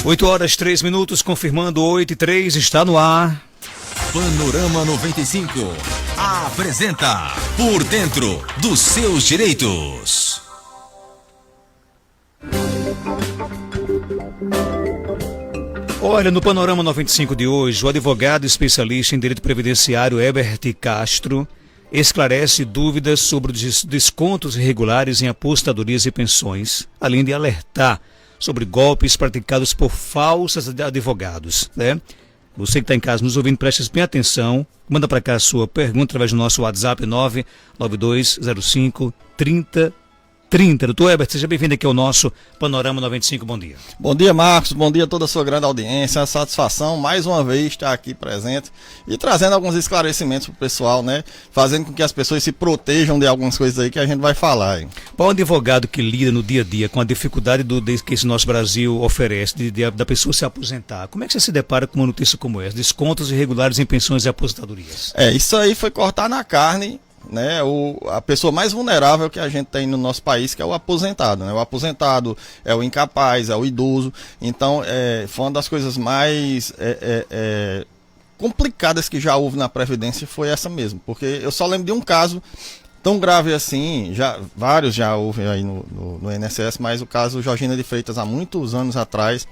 8h03, confirmando 8h03, está no ar. Panorama 95 apresenta Por Dentro dos Seus Direitos. Olha, no Panorama 95 de hoje, o advogado especialista em direito previdenciário Herbert Castro esclarece dúvidas sobre os descontos irregulares em aposentadorias e pensões, além de alertar sobre golpes praticados por falsos advogados, né? Você que está em casa nos ouvindo, preste bem atenção, manda para cá a sua pergunta através do nosso WhatsApp 992053030. Doutor Herbert, seja bem-vindo aqui ao nosso Panorama 95, bom dia. Bom dia, Marcos, bom dia a toda a sua grande audiência, a satisfação mais uma vez estar aqui presente e trazendo alguns esclarecimentos para o pessoal, né, fazendo com que as pessoas se protejam de algumas coisas aí que a gente vai falar. Hein? Para o advogado que lida no dia a dia com a dificuldade que esse nosso Brasil oferece, da pessoa se aposentar, como é que você se depara com uma notícia como essa, descontos irregulares em pensões e aposentadorias? Isso aí foi cortar na carne, né, a pessoa mais vulnerável que a gente tem no nosso país, que é o aposentado, né? O aposentado é o incapaz, é o idoso. Então, foi uma das coisas mais complicadas que já houve na Previdência, foi essa mesmo. Porque eu só lembro de um caso tão grave assim, vários já houve aí no INSS, mas o caso Georgina de Freitas, há muitos anos atrás,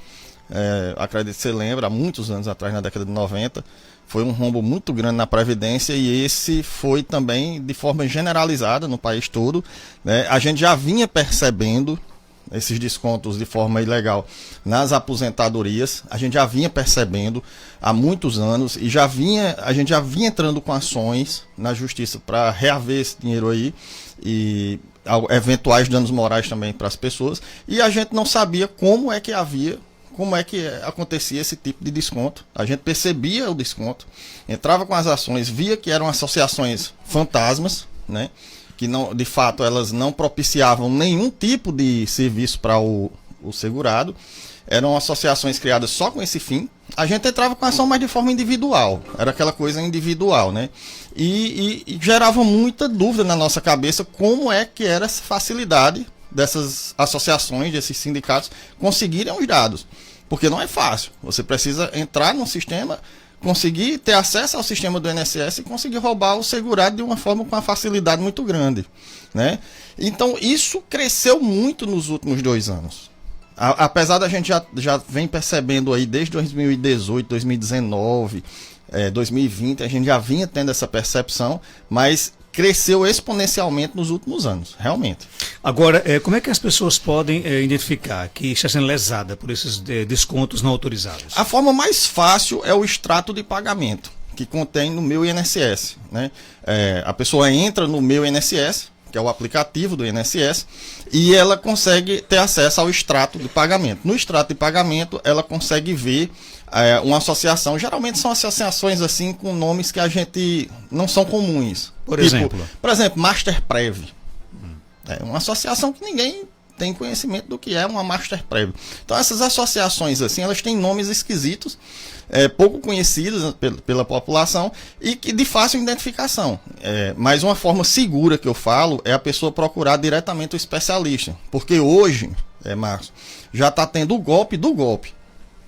acredito que você lembra, há muitos anos atrás, na década de 90, foi um rombo muito grande na Previdência e esse foi também de forma generalizada no país todo, né? A gente já vinha percebendo esses descontos de forma ilegal nas aposentadorias, a gente já vinha percebendo há muitos anos e a gente já vinha entrando com ações na justiça para reaver esse dinheiro aí e eventuais danos morais também para as pessoas, e a gente não sabia como é que acontecia esse tipo de desconto. A gente percebia o desconto, entrava com as ações, via que eram associações fantasmas, né, que não, de fato elas não propiciavam nenhum tipo de serviço para o segurado, eram associações criadas só com esse fim. A gente entrava com a ação mais de forma individual, era aquela coisa individual, né, e gerava muita dúvida na nossa cabeça como é que era essa facilidade dessas associações, desses sindicatos, conseguirem os dados. Porque não é fácil. Você precisa entrar no sistema, conseguir ter acesso ao sistema do INSS e conseguir roubar o segurado de uma forma com uma facilidade muito grande, né? Então, isso cresceu muito nos últimos 2 anos. Apesar da gente já vem percebendo aí desde 2018, 2019, 2020, a gente já vinha tendo essa percepção, mas cresceu exponencialmente nos últimos anos, realmente. Agora, como é que as pessoas podem identificar que está sendo lesada por esses descontos não autorizados? A forma mais fácil é o extrato de pagamento, que contém no Meu INSS, né? A pessoa entra no Meu INSS, que é o aplicativo do INSS, e ela consegue ter acesso ao extrato de pagamento. No extrato de pagamento, ela consegue ver uma associação. Geralmente são associações assim com nomes que a gente não são comuns. Por exemplo, Masterprev. É uma associação que ninguém tem conhecimento do que é uma Masterprev. Então essas associações assim, elas têm nomes esquisitos, pouco conhecidos pela população e que de fácil identificação. Mas uma forma segura que eu falo é a pessoa procurar diretamente o especialista. Porque hoje, Marcos, já está tendo o golpe do golpe.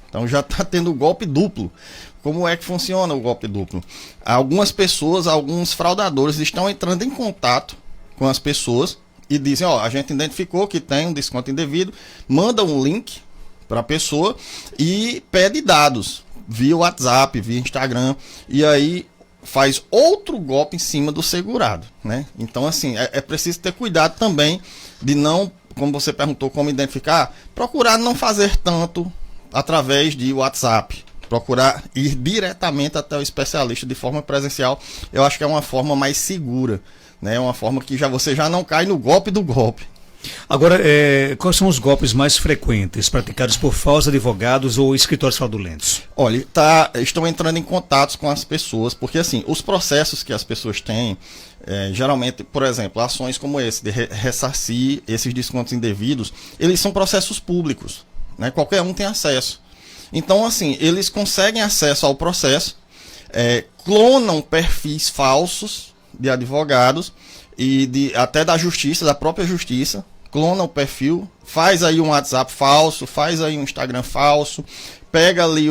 Então já está tendo o golpe duplo. Como é que funciona o golpe duplo? Algumas pessoas, alguns fraudadores estão entrando em contato com as pessoas e dizem, a gente identificou que tem um desconto indevido, manda um link para a pessoa e pede dados via WhatsApp, via Instagram, e aí faz outro golpe em cima do segurado, né? Então, assim, é preciso ter cuidado também de não, como você perguntou, como identificar, procurar não fazer tanto através de WhatsApp, procurar ir diretamente até o especialista de forma presencial. Eu acho que é uma forma mais segura, né? Uma forma que você já não cai no golpe do golpe. Agora, quais são os golpes mais frequentes praticados por falsos advogados ou escritórios fraudulentos? Olha, estão entrando em contatos com as pessoas, porque assim, os processos que as pessoas têm, geralmente, por exemplo, ações como esse, de ressarcir esses descontos indevidos, eles são processos públicos, né? Qualquer um tem acesso. Então, assim, eles conseguem acesso ao processo, clonam perfis falsos de advogados e até da justiça, da própria justiça, clona o perfil, faz aí um WhatsApp falso, faz aí um Instagram falso, pega ali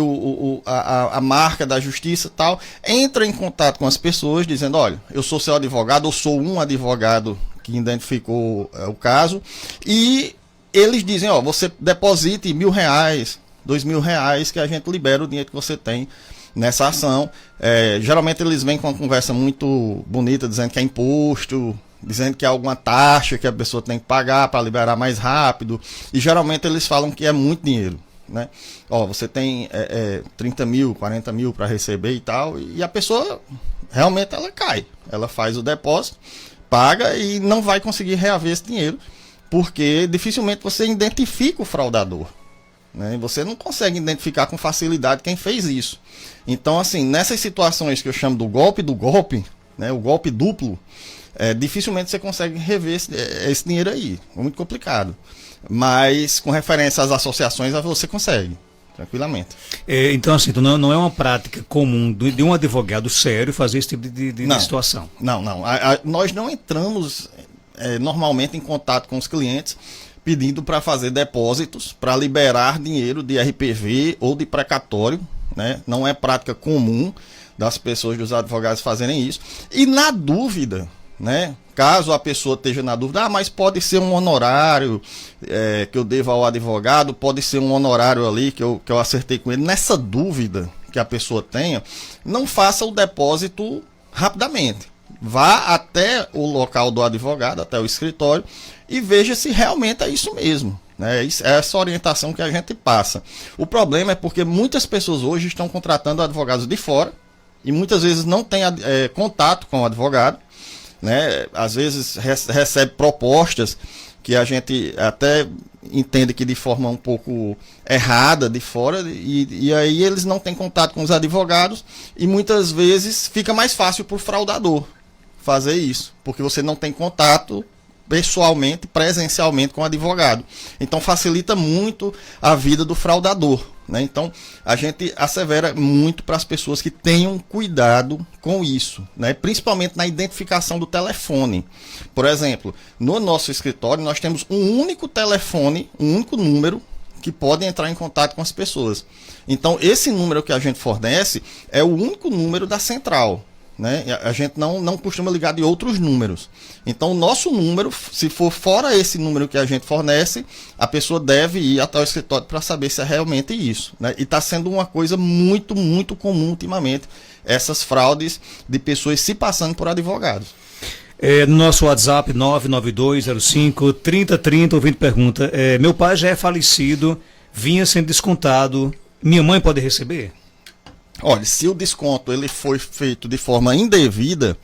a marca da justiça e tal, entra em contato com as pessoas dizendo, olha, eu sou seu advogado, ou sou um advogado que identificou o caso, e eles dizem, ó, você deposite R$1.000, R$2.000, que a gente libera o dinheiro que você tem nessa ação. Geralmente eles vêm com uma conversa muito bonita, dizendo que é imposto, dizendo que é alguma taxa que a pessoa tem que pagar para liberar mais rápido, e geralmente eles falam que é muito dinheiro, né? Ó, você tem 30 mil, 40 mil para receber e tal, e a pessoa realmente ela cai, ela faz o depósito, paga e não vai conseguir reaver esse dinheiro, porque dificilmente você identifica o fraudador, né? Você não consegue identificar com facilidade quem fez isso. Então, assim, nessas situações que eu chamo do golpe, né, o golpe duplo, dificilmente você consegue rever esse dinheiro aí. É muito complicado. Mas, com referência às associações, você consegue, tranquilamente. Então, assim, não é uma prática comum de um advogado sério fazer esse tipo de situação? Não. Nós não entramos normalmente em contato com os clientes pedindo para fazer depósitos, para liberar dinheiro de RPV ou de precatório, né? Não é prática comum das pessoas, dos advogados fazerem isso. E na dúvida, né? Caso a pessoa esteja na dúvida, mas pode ser um honorário que eu devo ao advogado, pode ser um honorário ali que eu acertei com ele. Nessa dúvida que a pessoa tenha, não faça o depósito rapidamente. Vá até o local do advogado, até o escritório, e veja se realmente é isso mesmo, né? É essa orientação que a gente passa. O problema é porque muitas pessoas hoje estão contratando advogados de fora e muitas vezes não tem contato com o advogado, né? Às vezes recebe propostas que a gente até entende que de forma um pouco errada de fora, e aí eles não têm contato com os advogados, e muitas vezes fica mais fácil para o fraudador fazer isso, porque você não tem contato pessoalmente, presencialmente com o advogado. Então facilita muito a vida do fraudador, né? Então a gente assevera muito para as pessoas que tenham cuidado com isso, né? Principalmente na identificação do telefone. Por exemplo, no nosso escritório nós temos um único telefone, um único número que pode entrar em contato com as pessoas. Então esse número que a gente fornece é o único número da central, né? A gente não costuma ligar de outros números. Então o nosso número, se for fora esse número que a gente fornece, a pessoa deve ir até o escritório para saber se é realmente isso, né? E está sendo uma coisa muito, muito comum ultimamente, essas fraudes de pessoas se passando por advogados. No nosso WhatsApp 992053030, ouvinte pergunta, meu pai já é falecido, vinha sendo descontado, minha mãe pode receber? Olha, se o desconto ele foi feito de forma indevida,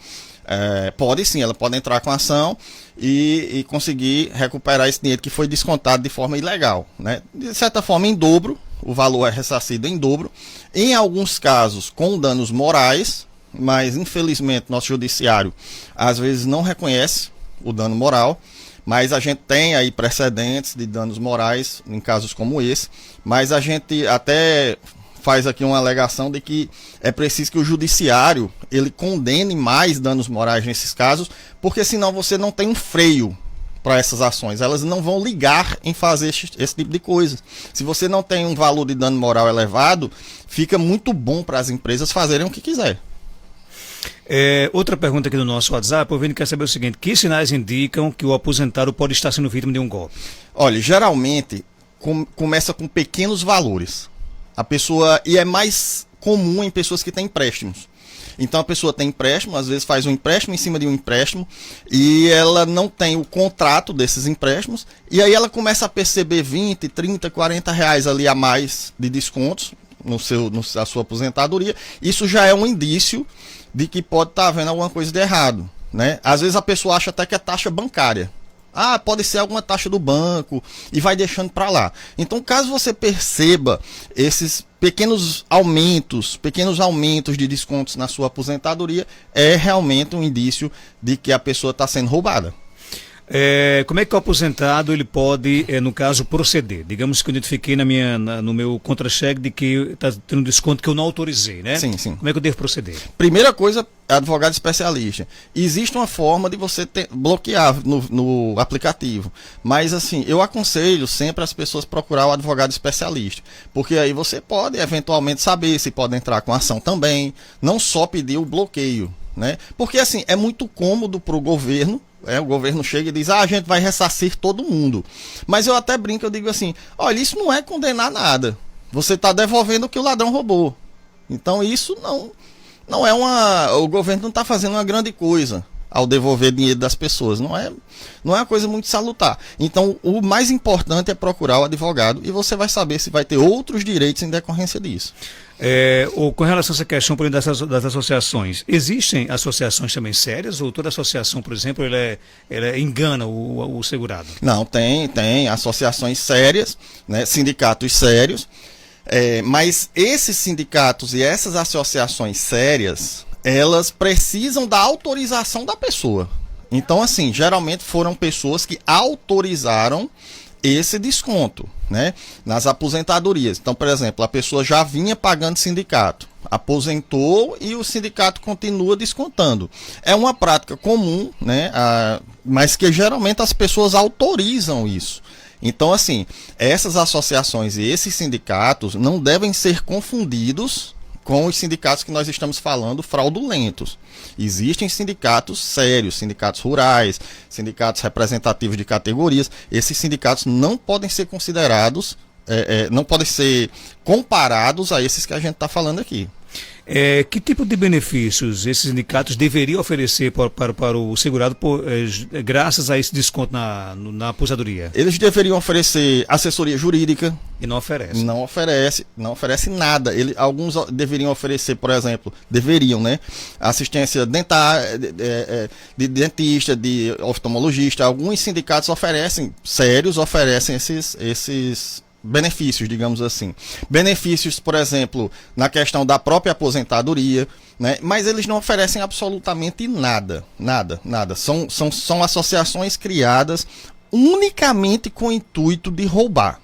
pode sim, ela pode entrar com a ação e conseguir recuperar esse dinheiro que foi descontado de forma ilegal, né? De certa forma, em dobro, o valor é ressarcido em dobro. Em alguns casos, com danos morais, mas infelizmente nosso judiciário às vezes não reconhece o dano moral, mas a gente tem aí precedentes de danos morais em casos como esse, mas a gente até faz aqui uma alegação de que é preciso que o judiciário ele condene mais danos morais nesses casos, porque senão você não tem um freio para essas ações, elas não vão ligar em fazer esse tipo de coisa. Se você não tem um valor de dano moral elevado, fica muito bom para as empresas fazerem o que quiser. Outra pergunta aqui no nosso WhatsApp, o Vini quer saber o seguinte: que sinais indicam que o aposentado pode estar sendo vítima de um golpe? Olha, geralmente começa com pequenos valores. A pessoa, e é mais comum em pessoas que têm empréstimos. Então a pessoa tem empréstimo, às vezes faz um empréstimo em cima de um empréstimo, e ela não tem o contrato desses empréstimos, e aí ela começa a perceber 20, 30, 40 reais ali a mais de descontos na sua aposentadoria. Isso já é um indício de que pode estar havendo alguma coisa de errado, né? Às vezes a pessoa acha até que é taxa bancária. Pode ser alguma taxa do banco, e vai deixando para lá. Então, caso você perceba esses pequenos aumentos de descontos na sua aposentadoria, é realmente um indício de que a pessoa está sendo roubada. Como é que o aposentado ele pode, no caso, proceder? Digamos que eu identifiquei no meu contra-cheque de que está tendo um desconto que eu não autorizei, né? Sim, sim. Como é que eu devo proceder? Primeira coisa, advogado especialista. Existe uma forma de você bloquear no aplicativo. Mas, assim, eu aconselho sempre as pessoas procurar o advogado especialista. Porque aí você pode, eventualmente, saber se pode entrar com ação também. Não só pedir o bloqueio, né? Porque, assim, é muito cômodo para o governo. O governo chega e diz, a gente vai ressarcir todo mundo. Mas eu até brinco, eu digo assim, olha, isso não é condenar nada. Você está devolvendo o que o ladrão roubou. Então isso não é o governo não está fazendo uma grande coisa ao devolver dinheiro das pessoas. Não é uma coisa muito salutar. Então o mais importante é procurar o advogado e você vai saber se vai ter outros direitos em decorrência disso. Com relação a essa questão por exemplo, das associações, existem associações também sérias ou toda associação, por exemplo, ela engana o segurado? Não, tem associações sérias, né, sindicatos sérios, mas esses sindicatos e essas associações sérias, elas precisam da autorização da pessoa. Então, assim, geralmente foram pessoas que autorizaram esse desconto, né, nas aposentadorias. Então, por exemplo, a pessoa já vinha pagando sindicato, aposentou e o sindicato continua descontando. É uma prática comum, né, mas que geralmente as pessoas autorizam isso. Então, assim, essas associações e esses sindicatos não devem ser confundidos com os sindicatos que nós estamos falando fraudulentos. Existem sindicatos sérios, sindicatos rurais, sindicatos representativos de categorias. Esses sindicatos não podem ser considerados, não podem ser comparados a esses que a gente está falando aqui. Que tipo de benefícios esses sindicatos deveriam oferecer para o segurado graças a esse desconto na aposentadoria? Eles deveriam oferecer assessoria jurídica. E não oferece? Não oferece nada. Alguns deveriam oferecer, por exemplo, né? Assistência dentária, de dentista, de oftalmologista. Alguns sindicatos oferecem esses benefícios, digamos assim. Benefícios, por exemplo, na questão da própria aposentadoria, né? Mas eles não oferecem absolutamente nada. São associações criadas unicamente com o intuito de roubar.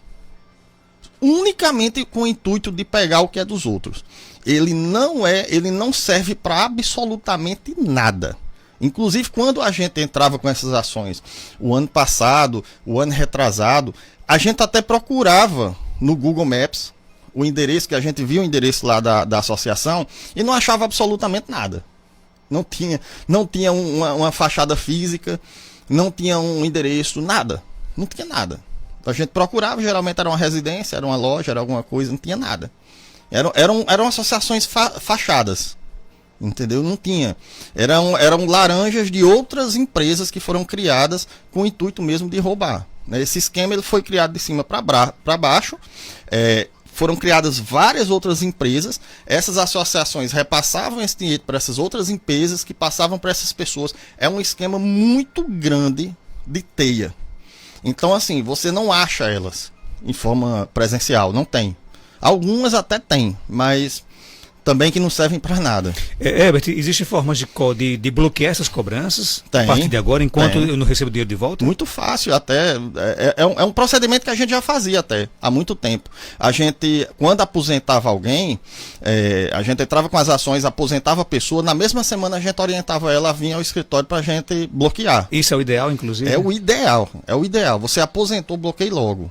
Unicamente com o intuito de pegar o que é dos outros. Ele não serve para absolutamente nada. Inclusive, quando a gente entrava com essas ações, o ano passado, o ano retrasado, a gente até procurava no Google Maps o endereço, que a gente viu o endereço lá da associação, e não achava absolutamente nada. Não tinha uma fachada física, não tinha um endereço, nada. Não tinha nada. A gente procurava, geralmente era uma residência, era uma loja, era alguma coisa, não tinha nada. Eram associações fachadas. Entendeu? Não tinha. Eram laranjas de outras empresas que foram criadas com o intuito mesmo de roubar. Esse esquema ele foi criado de cima para baixo. Foram criadas várias outras empresas. Essas associações repassavam esse dinheiro para essas outras empresas que passavam para essas pessoas. É um esquema muito grande de teia. Então, assim, você não acha elas em forma presencial. Não tem. Algumas até tem, mas também que não servem para nada. Herbert, existem formas de bloquear essas cobranças a partir de agora, enquanto eu não recebo dinheiro de volta? Muito fácil, até. É um procedimento que a gente já fazia até há muito tempo. A gente, quando aposentava alguém, a gente entrava com as ações, aposentava a pessoa, na mesma semana a gente orientava ela a vir ao escritório para a gente bloquear. Isso é o ideal, inclusive? É o ideal. Você aposentou, bloqueie logo.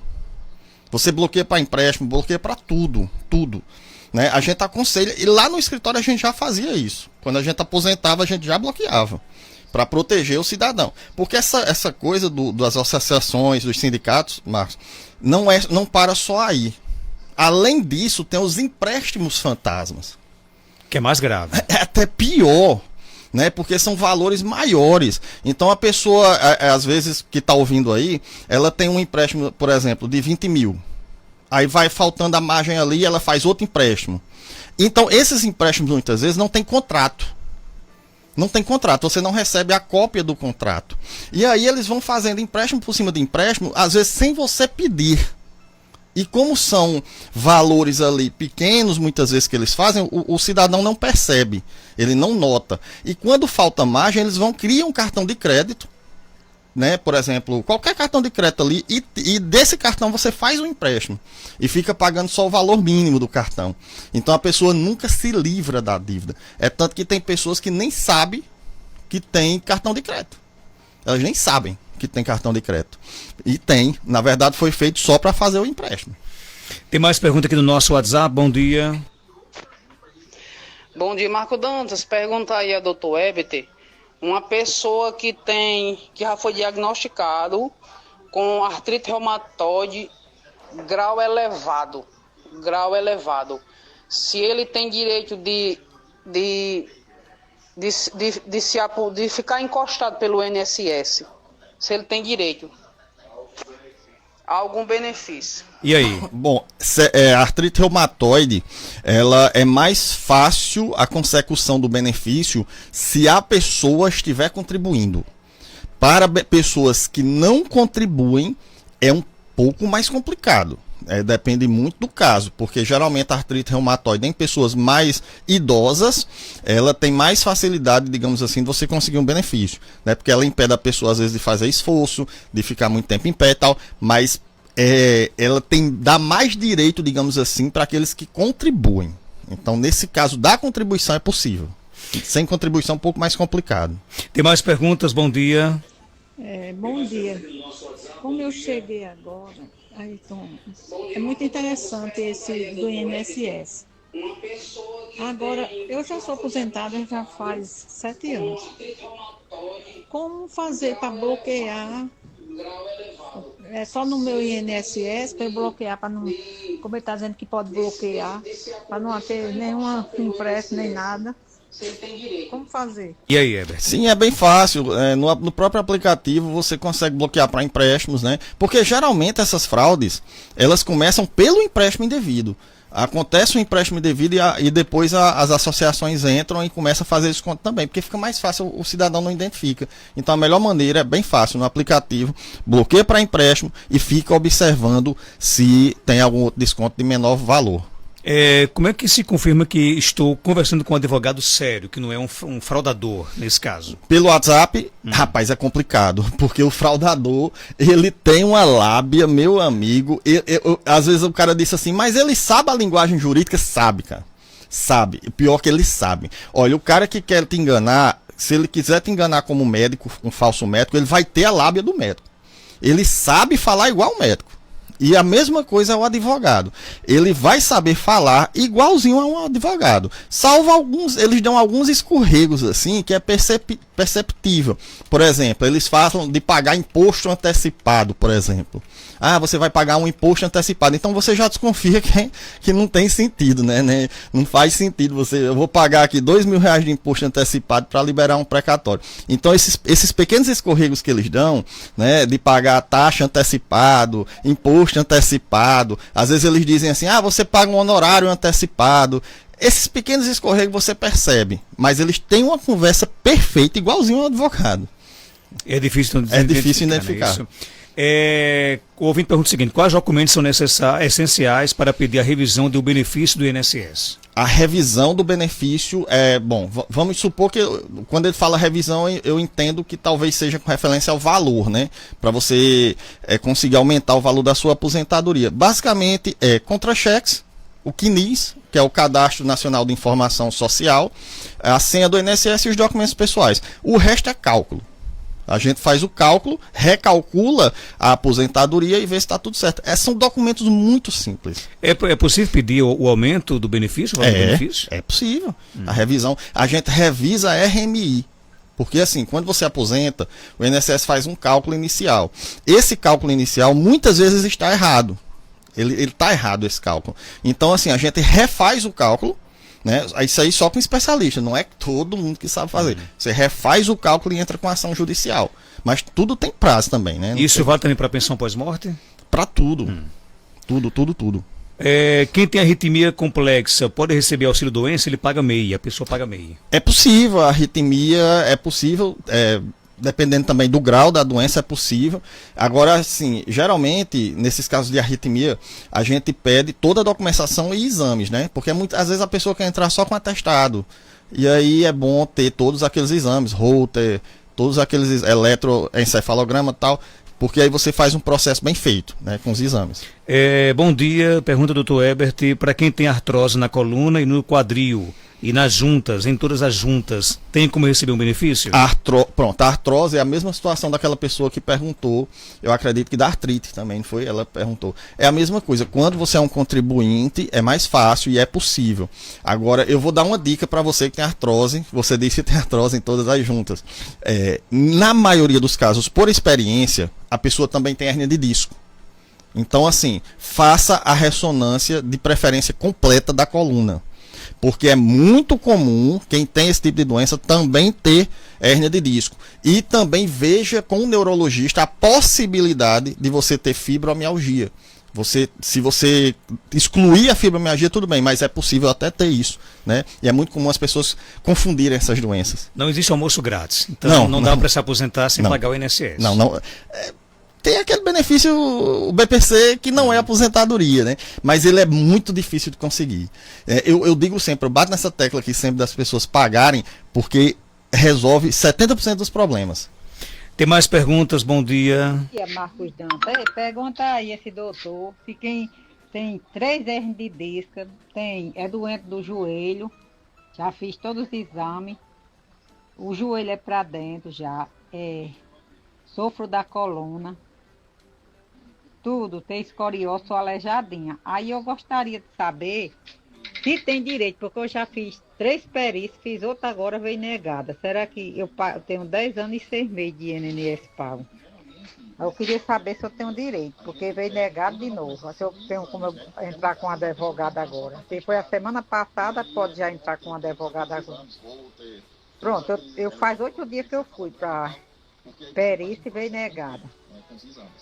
Você bloqueia para empréstimo, bloqueia para tudo. Né? A gente aconselha, e lá no escritório a gente já fazia isso. Quando a gente aposentava, a gente já bloqueava, para proteger o cidadão. Porque essa coisa das associações, dos sindicatos, Marcos, não para só aí. Além disso, tem os empréstimos fantasmas. Que é mais grave. É até pior, né? Porque são valores maiores. Então a pessoa, às vezes, que está ouvindo aí, ela tem um empréstimo, por exemplo, de 20 mil. Aí vai faltando a margem ali e ela faz outro empréstimo. Então, esses empréstimos, muitas vezes, não tem contrato. Não tem contrato, você não recebe a cópia do contrato. E aí eles vão fazendo empréstimo por cima de empréstimo, às vezes sem você pedir. E como são valores ali pequenos, muitas vezes que eles fazem, o cidadão não percebe, ele não nota. E quando falta margem, eles criam um cartão de crédito né, por exemplo, qualquer cartão de crédito ali, e desse cartão você faz um empréstimo e fica pagando só o valor mínimo do cartão. Então a pessoa nunca se livra da dívida. É tanto que tem pessoas que nem sabem que tem cartão de crédito. Elas nem sabem que tem cartão de crédito. E tem, na verdade foi feito só para fazer o empréstimo. Tem mais pergunta aqui no nosso WhatsApp. Bom dia. Bom dia, Marco Dantas. Pergunta aí a doutor Heber, uma pessoa que já foi diagnosticado com artrite reumatoide grau elevado, se ele tem direito de ficar encostado pelo INSS, se ele tem direito a algum benefício. E aí? Bom, a artrite reumatoide, ela é mais fácil a consecução do benefício se a pessoa estiver contribuindo. Para pessoas que não contribuem, é um pouco mais complicado. Depende muito do caso, porque geralmente a artrite reumatoide em pessoas mais idosas, ela tem mais facilidade, digamos assim, de você conseguir um benefício, né? Porque ela impede a pessoa às vezes de fazer esforço, de ficar muito tempo em pé e tal, mas ela dá mais direito, digamos assim, para aqueles que contribuem. Então, nesse caso da contribuição é possível. Sem contribuição é um pouco mais complicado. Tem mais perguntas? Bom dia. Bom dia. Como eu cheguei agora, Ayrton, é muito interessante esse do INSS. Agora, eu já sou aposentada já faz 7 anos. Como fazer para bloquear? É só no meu INSS para eu bloquear, para não, como ele está dizendo que pode bloquear, para não ter nenhum empréstimo nem nada. Como fazer? E aí, Heber? Sim, é bem fácil. No próprio aplicativo você consegue bloquear para empréstimos, né? Porque geralmente essas fraudes, elas começam pelo empréstimo indevido. Acontece o empréstimo indevido e depois as associações entram e começam a fazer desconto também, porque fica mais fácil, o cidadão não identifica. Então a melhor maneira é bem fácil, no aplicativo, bloqueia para empréstimo e fica observando se tem algum outro desconto de menor valor. Como é que se confirma que estou conversando com um advogado sério, que não é um fraudador, nesse caso? Pelo WhatsApp, rapaz, é complicado, porque o fraudador, ele tem uma lábia, meu amigo, às vezes o cara disse assim, mas ele sabe a linguagem jurídica? Sabe, cara, sabe, o pior é que ele sabe. Olha, o cara que quer te enganar, se ele quiser te enganar como médico, um falso médico, ele vai ter a lábia do médico, ele sabe falar igual o médico. E a mesma coisa é o advogado. Ele vai saber falar igualzinho a um advogado. Salvo alguns, eles dão alguns escorregos assim, que é perceptível. Por exemplo, eles falam de pagar imposto antecipado, por exemplo. Ah, você vai pagar um imposto antecipado. Então você já desconfia que não tem sentido, né? Não faz sentido. Eu vou pagar aqui R$2.000 de imposto antecipado para liberar um precatório. Então esses pequenos escorregos que eles dão, né, de pagar taxa antecipado, imposto antecipado, às vezes eles dizem assim, você paga um honorário antecipado. Esses pequenos escorregos você percebe, mas eles têm uma conversa perfeita, igualzinho ao advogado. É difícil identificar. Né? O ouvinte pergunta o seguinte: quais documentos são essenciais para pedir a revisão do benefício do INSS? A revisão do benefício vamos supor que quando ele fala revisão, eu entendo que talvez seja com referência ao valor, né? Para você conseguir aumentar o valor da sua aposentadoria. Basicamente contra-cheques, o CNIS, que é o Cadastro Nacional de Informação Social, a senha do INSS e os documentos pessoais. O resto é cálculo. A gente faz o cálculo, recalcula a aposentadoria e vê se está tudo certo. São documentos muito simples. É possível pedir o aumento do benefício? É possível. A revisão, a gente revisa a RMI. Porque assim, quando você aposenta, o INSS faz um cálculo inicial. Esse cálculo inicial muitas vezes está errado. Ele está errado, esse cálculo. Então assim, a gente refaz o cálculo, né? Isso aí só com especialista, não é todo mundo que sabe fazer. Você refaz o cálculo e entra com ação judicial. Mas tudo tem prazo também, né? Isso vale também para pensão pós-morte? Para tudo. Tudo. Quem tem arritmia complexa pode receber auxílio doença, ele paga MEI, a pessoa paga MEI. É possível, a arritmia é possível, dependendo também do grau da doença, é possível. Agora, assim, geralmente, nesses casos de arritmia, a gente pede toda a documentação e exames, né? Porque às vezes a pessoa quer entrar só com atestado. E aí é bom ter todos aqueles exames, Holter, todos aqueles eletroencefalograma e tal, porque aí você faz um processo bem feito, né, com os exames. Bom dia, pergunta do Dr. Herbert, para quem tem artrose na coluna e no quadril e nas juntas, em todas as juntas, tem como receber um benefício? Pronto, a artrose é a mesma situação daquela pessoa que perguntou, eu acredito que da artrite também, não foi? Ela perguntou. É a mesma coisa, quando você é um contribuinte, é mais fácil e é possível. Agora, eu vou dar uma dica para você que tem artrose, você disse que tem artrose em todas as juntas. Na maioria dos casos, por experiência, a pessoa também tem hérnia de disco. Então, assim, faça a ressonância de preferência completa da coluna. Porque é muito comum quem tem esse tipo de doença também ter hérnia de disco. E também veja com o neurologista a possibilidade de você ter fibromialgia. Se você excluir a fibromialgia, tudo bem, mas é possível até ter isso, né? E é muito comum as pessoas confundirem essas doenças. Não existe almoço grátis. Então não dá para se aposentar sem pagar o INSS. Não. Tem aquele benefício, o BPC, que não é aposentadoria, né? Mas ele é muito difícil de conseguir. Eu digo sempre, eu bato nessa tecla aqui sempre das pessoas pagarem, porque resolve 70% dos problemas. Tem mais perguntas? Bom dia. Marcos Dantas. Pergunta aí esse doutor se quem tem 3 hernias de disco, é doente do joelho, já fiz todos os exames, o joelho é para dentro já, sofro da coluna, tudo, tem escoliose, sou aleijadinha. Aí eu gostaria de saber se tem direito, porque eu já fiz 3 perícias, fiz outra agora, veio negada. Será que eu tenho 10 anos e 6 meses de INSS pago? Eu queria saber se eu tenho direito, porque veio negado de novo. Se eu tenho como eu entrar com um advogado agora. Se foi a semana passada, pode já entrar com um advogado agora. Pronto, eu faz 8 dias que eu fui para perícia e veio negada.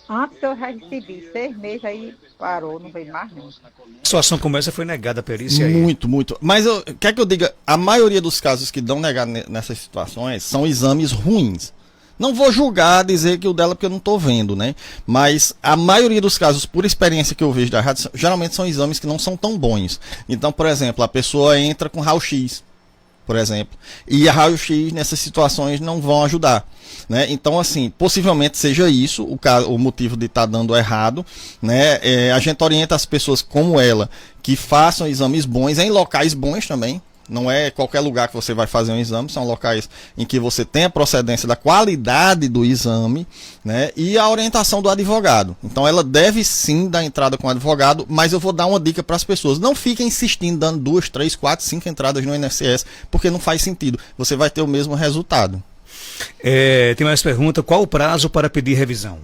Antes eu já recebi 6 meses, aí parou, não veio mais não. A situação como essa foi negada a perícia aí. Muito. Mas quer que eu diga, a maioria dos casos que dão negado nessas situações são exames ruins. Não vou julgar, dizer que o dela porque eu não estou vendo, né? Mas a maioria dos casos, por experiência que eu vejo da rádio, geralmente são exames que não são tão bons. Então, por exemplo, a pessoa entra com raio-x, por exemplo, e a raio-x nessas situações não vão ajudar, né? Então, assim, possivelmente seja isso o motivo de estar dando errado, né? A gente orienta as pessoas como ela que façam exames bons em locais bons também. Não é qualquer lugar que você vai fazer um exame, são locais em que você tem a procedência da qualidade do exame, né? E a orientação do advogado. Então ela deve sim dar entrada com o advogado, mas eu vou dar uma dica para as pessoas. Não fiquem insistindo, dando 2, 3, 4, 5 entradas no INSS, porque não faz sentido. Você vai ter o mesmo resultado. Tem mais pergunta. Qual o prazo para pedir revisão?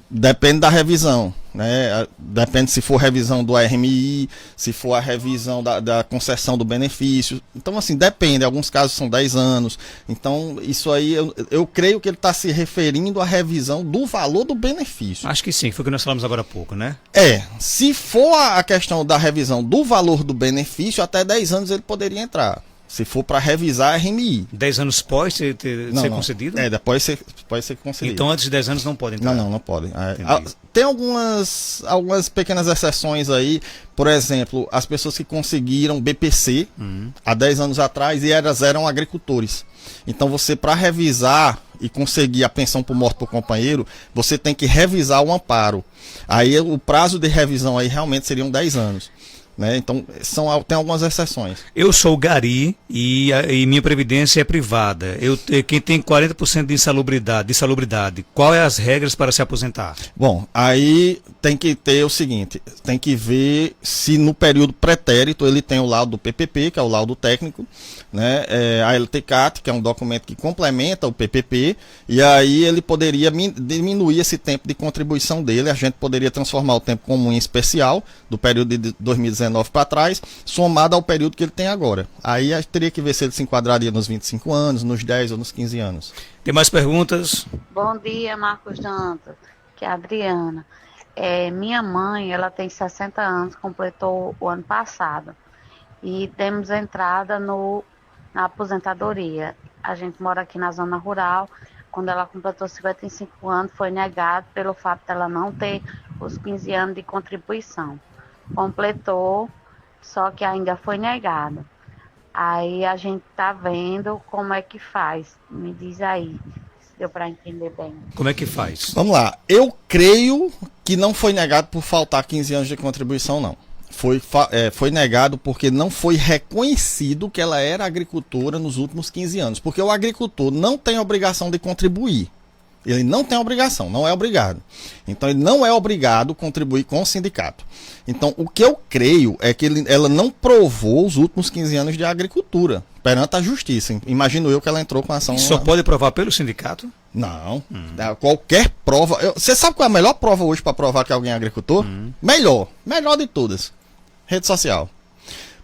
Depende da revisão, né? Depende se for revisão do RMI, se for a revisão da concessão do benefício. Então, assim, depende. Alguns casos são 10 anos. Então, isso aí, eu creio que ele está se referindo à revisão do valor do benefício. Acho que sim, foi o que nós falamos agora há pouco, né? Se for a questão da revisão do valor do benefício, até 10 anos ele poderia entrar. Se for para revisar a RMI. 10 anos pode ser concedido? Depois pode ser concedido. Então antes de 10 anos não pode entrar? Não pode. Tem algumas pequenas exceções aí. Por exemplo, as pessoas que conseguiram BPC há 10 anos atrás e eram agricultores. Então você, para revisar e conseguir a pensão por morte por companheiro, você tem que revisar o amparo. Aí o prazo de revisão aí realmente seriam 10 anos. Né? Então, tem algumas exceções. Eu sou gari e minha previdência é privada. Quem tem 40% de insalubridade, quais as regras para se aposentar? Bom, aí tem que ter o seguinte, tem que ver se no período pretérito ele tem o laudo do PPP, que é o laudo técnico, né? A LTCAT, que é um documento que complementa o PPP, e aí ele poderia diminuir esse tempo de contribuição dele. A gente poderia transformar o tempo comum em especial, do período de 2019 para trás, somado ao período que ele tem agora. Aí teria que ver se ele se enquadraria nos 25 anos, nos 10 ou nos 15 anos. Tem mais perguntas? Bom dia, Marcos Dantas, que é a Adriana. Minha mãe, ela tem 60 anos, completou o ano passado. E temos entrada na aposentadoria. A gente mora aqui na zona rural. Quando ela completou 55 anos, foi negado pelo fato dela não ter os 15 anos de contribuição. Completou, só que ainda foi negado. Aí a gente tá vendo como é que faz. Me diz aí, se deu para entender bem. Como é que faz? Vamos lá. Eu creio que não foi negado por faltar 15 anos de contribuição, não. Foi negado porque não foi reconhecido que ela era agricultora nos últimos 15 anos. Porque o agricultor não tem obrigação de contribuir. Ele não tem obrigação, não é obrigado. Então ele não é obrigado a contribuir com o sindicato. Então o que eu creio é que ela não provou os últimos 15 anos de agricultura perante a justiça. Imagino eu que ela entrou com a ação... Só pode provar pelo sindicato? Não. Qualquer prova... Você sabe qual é a melhor prova hoje para provar que alguém é agricultor? Melhor de todas. Rede social.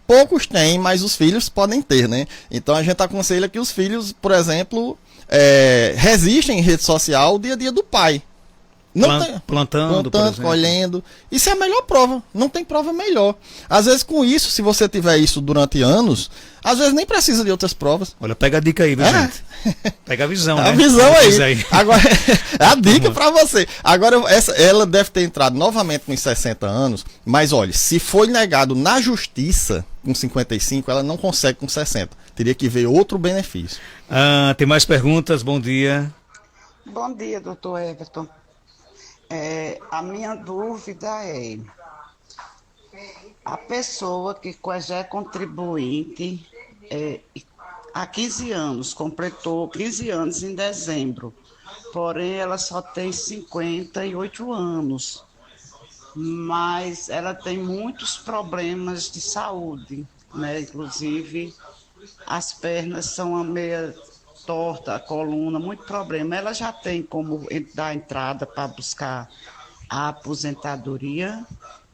Poucos têm, mas os filhos podem ter, né? Então a gente aconselha que os filhos, por exemplo... resistem em rede social o dia a dia do pai. Plantando, por exemplo. Colhendo. Isso é a melhor prova. Não tem prova melhor. Às vezes com isso, se você tiver isso durante anos, às vezes nem precisa de outras provas. Olha, pega a dica aí, viu, gente? Pega a visão, né? A visão aí. Agora, é a dica pra você. Agora, ela deve ter entrado novamente com 60 anos, mas olha, se foi negado na justiça com 55, ela não consegue com 60. Teria que ver outro benefício. Tem mais perguntas? Bom dia. Bom dia, doutor Everton. A minha dúvida é: a pessoa que já é contribuinte há 15 anos, completou 15 anos em dezembro, porém ela só tem 58 anos, mas ela tem muitos problemas de saúde, né? Inclusive as pernas são meia torta, a coluna, muito problema. Ela já tem como dar entrada para buscar a aposentadoria?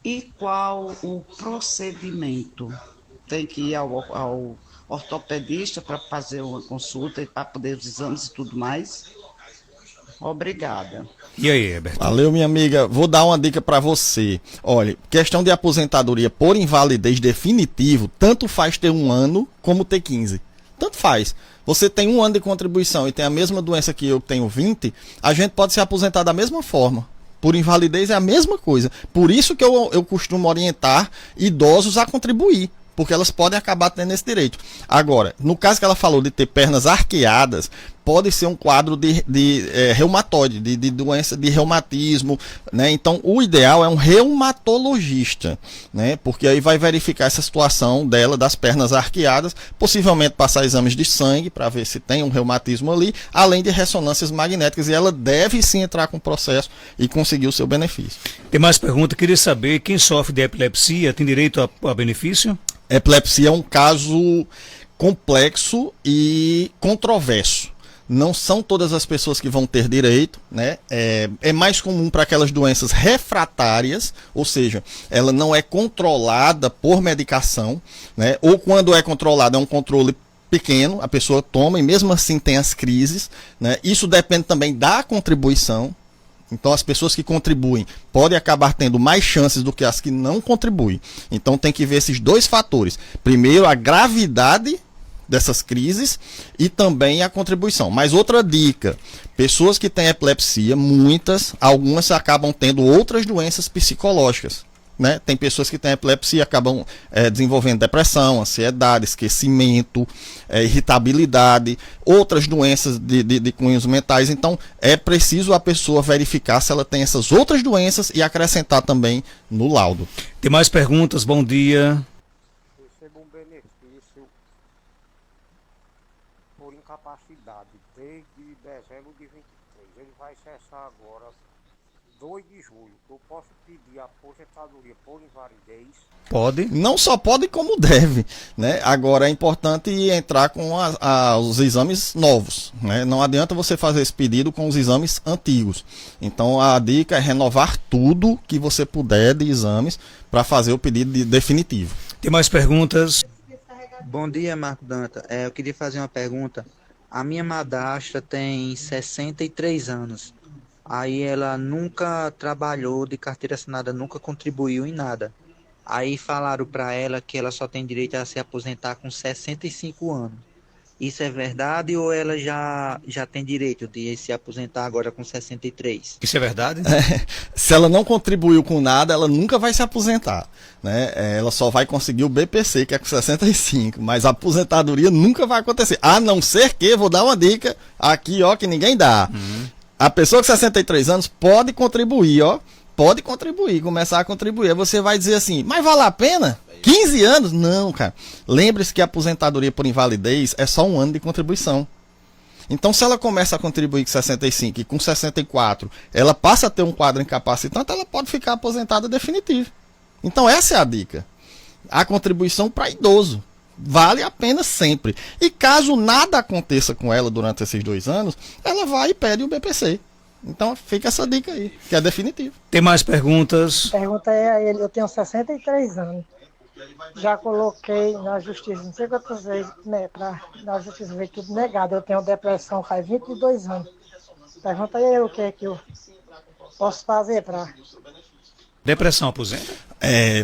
E qual o procedimento? Tem que ir ao ortopedista para fazer uma consulta e para poder os exames e tudo mais? Obrigada. E aí, Herbert? Valeu, minha amiga. Vou dar uma dica para você. Olha, questão de aposentadoria por invalidez definitivo, tanto faz ter 1 ano como ter 15. Tanto faz. Você tem 1 ano de contribuição e tem a mesma doença que eu tenho 20, a gente pode se aposentar da mesma forma. Por invalidez é a mesma coisa. Por isso que eu costumo orientar idosos a contribuir, porque elas podem acabar tendo esse direito. Agora, no caso que ela falou de ter pernas arqueadas, pode ser um quadro de reumatoide, de doença de reumatismo, né? Então, o ideal é um reumatologista, né? Porque aí vai verificar essa situação dela, das pernas arqueadas, possivelmente passar exames de sangue para ver se tem um reumatismo ali, além de ressonâncias magnéticas, e ela deve sim entrar com o processo e conseguir o seu benefício. Tem mais pergunta? Queria saber, quem sofre de epilepsia tem direito a benefício? Epilepsia é um caso complexo e controverso. Não são todas as pessoas que vão ter direito, né? É mais comum para aquelas doenças refratárias, ou seja, ela não é controlada por medicação, né? Ou quando é controlada é um controle pequeno, a pessoa toma e mesmo assim tem as crises, né? Isso depende também da contribuição. Então as pessoas que contribuem podem acabar tendo mais chances do que as que não contribuem. Então tem que ver esses 2 fatores. Primeiro, a gravidade dessas crises e também a contribuição. Mas outra dica, pessoas que têm epilepsia, algumas acabam tendo outras doenças psicológicas, né? Tem pessoas que têm epilepsia e acabam desenvolvendo depressão, ansiedade, esquecimento, irritabilidade, outras doenças de cunhos mentais. Então é preciso a pessoa verificar se ela tem essas outras doenças e acrescentar também no laudo. Tem mais perguntas? Bom dia. Recebo um benefício por incapacidade desde dezembro de 23. Ele vai cessar agora 2 de julho. Eu posso pedir aposentadoria por invalidez? Pode. Não só pode, como deve, né? Agora é importante entrar com os exames novos, né? Não adianta você fazer esse pedido com os exames antigos. Então a dica é renovar tudo que você puder de exames para fazer o pedido definitivo. Tem mais perguntas? Bom dia, Marco Danta. Eu queria fazer uma pergunta. A minha madrasta tem 63 anos. Aí ela nunca trabalhou de carteira assinada, nunca contribuiu em nada. Aí falaram para ela que ela só tem direito a se aposentar com 65 anos. Isso é verdade ou ela já tem direito de se aposentar agora com 63? Isso é verdade? Se ela não contribuiu com nada, ela nunca vai se aposentar, né? Ela só vai conseguir o BPC, que é com 65, mas a aposentadoria nunca vai acontecer. A não ser que, vou dar uma dica aqui, ó, que ninguém dá. A pessoa com 63 anos pode contribuir, ó. Pode contribuir, começar a contribuir. Aí você vai dizer assim, mas vale a pena? 15 anos? Não, cara. Lembre-se que a aposentadoria por invalidez é só 1 ano de contribuição. Então, se ela começa a contribuir com 65 e com 64, ela passa a ter um quadro incapacitante, ela pode ficar aposentada definitiva. Então, essa é a dica. A contribuição para idoso vale a pena sempre. E caso nada aconteça com ela durante esses 2 anos, ela vai e pede o BPC. Então, fica essa dica aí, que é definitiva. Tem mais perguntas? A pergunta é a ele, eu tenho 63 anos. Já coloquei na justiça, não sei quantas vezes, né, na justiça veio tudo negado. Eu tenho depressão faz 22 anos. Pergunta aí o que é que eu posso fazer para... Depressão aposenta?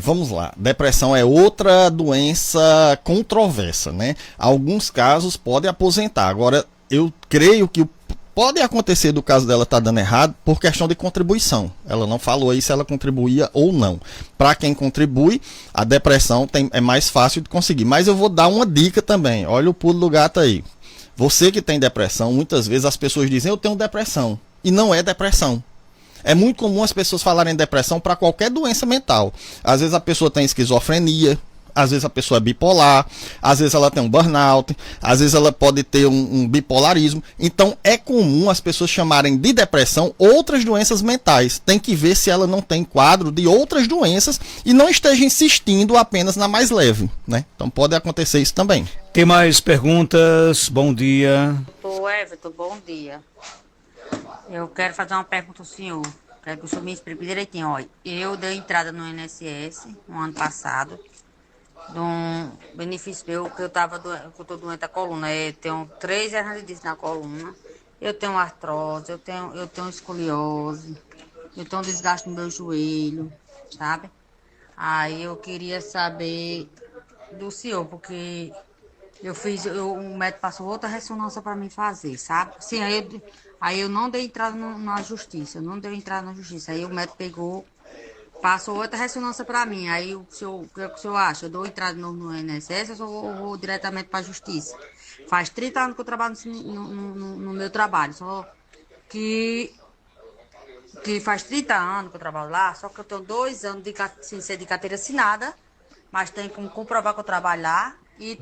Vamos lá. Depressão é outra doença controversa, né? Alguns casos podem aposentar. Agora, eu creio que pode acontecer do caso dela estar dando errado por questão de contribuição. Ela não falou aí se ela contribuía ou não. Para quem contribui, a depressão é mais fácil de conseguir. Mas eu vou dar uma dica também. Olha o pulo do gato aí. Você que tem depressão, muitas vezes as pessoas dizem, eu tenho depressão. E não é depressão. É muito comum as pessoas falarem depressão para qualquer doença mental. Às vezes a pessoa tem esquizofrenia, às vezes a pessoa é bipolar, às vezes ela tem um burnout, às vezes ela pode ter um bipolarismo. Então é comum as pessoas chamarem de depressão outras doenças mentais. Tem que ver se ela não tem quadro de outras doenças e não esteja insistindo apenas na mais leve, né? Então pode acontecer isso também. Tem mais perguntas? Bom dia. Ô Everton, bom dia. Eu quero fazer uma pergunta ao senhor. Quero que o senhor me explique direitinho. Olha, eu dei entrada no INSS no ano passado. De um benefício meu, que eu tô doente da coluna. Eu tenho 3 hernias na coluna. Eu tenho artrose, eu tenho escoliose. Eu tenho desgaste no meu joelho, sabe? Aí eu queria saber do senhor, porque o médico passou outra ressonância para mim fazer, sabe? Sim, aí eu não dei entrada na justiça, Aí o médico pegou, passou outra ressonância para mim. Aí o que o senhor acha? Eu dou entrada no INSS ou vou diretamente para a justiça? Faz 30 anos que eu trabalho no meu trabalho, só que faz 30 anos que eu trabalho lá, só que eu tenho 2 anos sem ser de carteira assinada, mas tenho como comprovar que eu trabalho lá e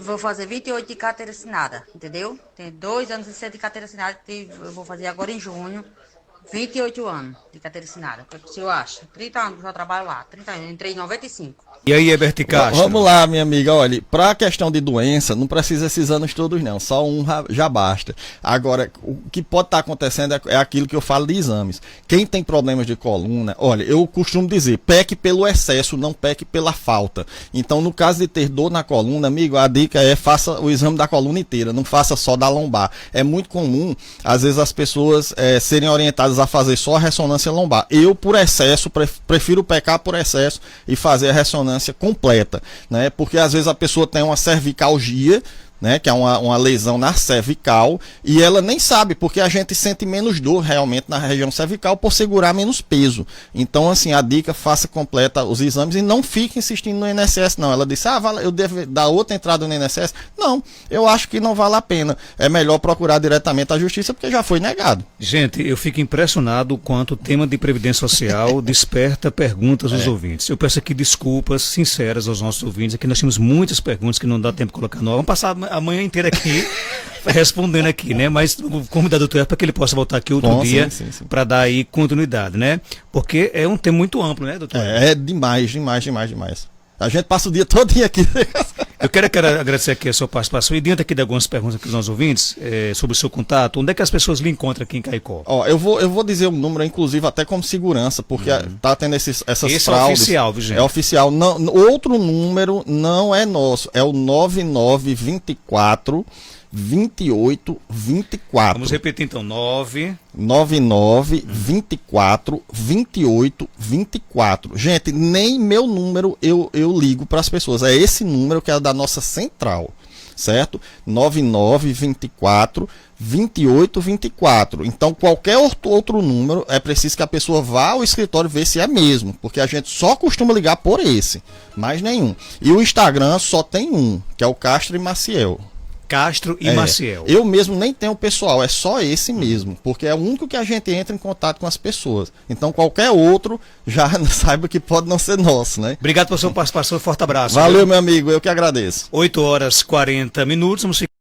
vou fazer 28 de carteira assinada, entendeu? Tenho 2 anos sem ser de carteira assinada, eu vou fazer agora em junho, 28 anos de carteira assinada. O que o senhor acha? 30 anos que eu já trabalho lá, 30 anos, eu entrei em 95. E aí, Herbert Castro? Vamos lá, minha amiga. Olha, para a questão de doença, não precisa esses anos todos, não. Só um já basta. Agora, o que pode estar acontecendo é aquilo que eu falo de exames. Quem tem problemas de coluna, olha, eu costumo dizer, peque pelo excesso, não peque pela falta. Então, no caso de ter dor na coluna, amigo, a dica é faça o exame da coluna inteira, não faça só da lombar. É muito comum, às vezes, as pessoas serem orientadas a fazer só a ressonância lombar. Eu, por excesso, prefiro pecar por excesso e fazer a ressonância completa, né? Porque às vezes a pessoa tem uma cervicalgia, né, que é uma lesão na cervical, e ela nem sabe, porque a gente sente menos dor realmente na região cervical por segurar menos peso. Então, assim, a dica, faça completa os exames e não fique insistindo no INSS, não. Ela disse, eu devo dar outra entrada no INSS? Não, eu acho que não vale a pena. É melhor procurar diretamente a justiça, porque já foi negado. Gente, eu fico impressionado quanto o tema de Previdência Social desperta perguntas dos ouvintes. Eu peço aqui desculpas sinceras aos nossos ouvintes, aqui nós temos muitas perguntas que não dá tempo de colocar no ar. Vamos passar a manhã inteira aqui respondendo aqui, né? Mas convidar o doutor para que ele possa voltar aqui outro dia para dar aí continuidade, né? Porque é um tema muito amplo, né, doutor? É demais. A gente passa o dia todo aqui. Eu quero agradecer aqui a sua participação e dentro aqui de algumas perguntas aqui dos nossos ouvintes sobre o seu contato, onde é que as pessoas lhe encontram aqui em Caicó? Eu vou dizer um número, inclusive até como segurança, porque tá tendo essas fraudes. É oficial, viu, gente? É oficial. Não, outro número não é nosso, é o 9924 2824. Vamos repetir então, 9924 2824. Gente, nem meu número eu ligo para as pessoas. É esse número que é da nossa central. certo? 9924 2824. Então, qualquer outro número, é preciso que a pessoa vá ao escritório ver se é mesmo, porque a gente só costuma ligar por esse, mais nenhum. E o Instagram só tem um, que é o Castro e Maciel. Castro e Maciel. Eu mesmo nem tenho pessoal, é só esse mesmo, porque é o único que a gente entra em contato com as pessoas. Então, qualquer outro, já saiba que pode não ser nosso, né? Obrigado pela sua participação, forte abraço. Valeu, meu amigo, eu que agradeço. 8h40. Vamos ficar